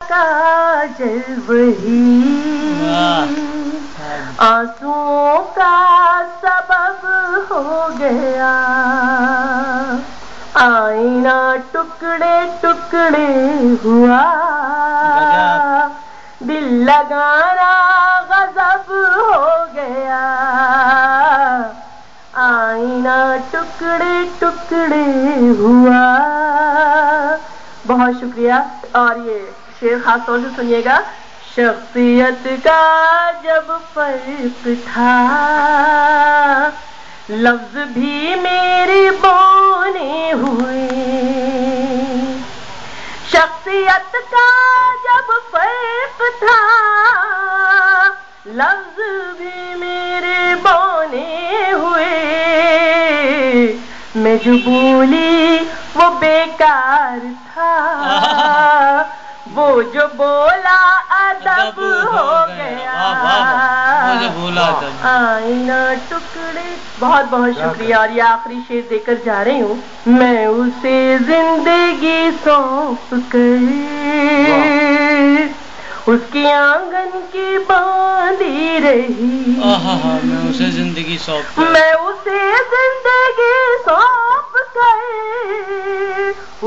کا جذب ہی آنسوؤں کا سبب ہو گیا، آئینہ ٹکڑے ٹکڑے ہوا، دل لگانا غضب ہو گیا، آئینہ ٹکڑے ٹکڑے ہوا۔ بہت شکریہ۔ اور یہ شعر خاص طور سے سنیے گا۔ شخصیت کا جب فرق تھا، لفظ بھی میری بونے ہوئے، شخصیت کا جب فرق تھا، لفظ بھی میرے بونے ہوئے، میں جو بولی وہ بیکار تھا، وہ جو بولا ادب ہو گیا، آئینہ ٹکڑے۔ بہت بہت شکریہ۔ اور یہ آخری شعر دے کر جا رہی ہوں۔ میں اسے زندگی سونپ کر اس کی آنگن کی باندھی رہی، میں اسے زندگی سونپ کر، میں اسے زندگی سونپ کر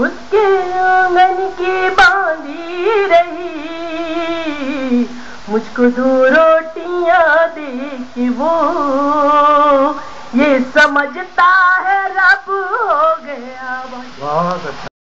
اس کے آنگن کی باندھی رہی، مجھ کو 2 روٹیاں دے کے وہ یہ سمجھتا ہے رب ہو گیا۔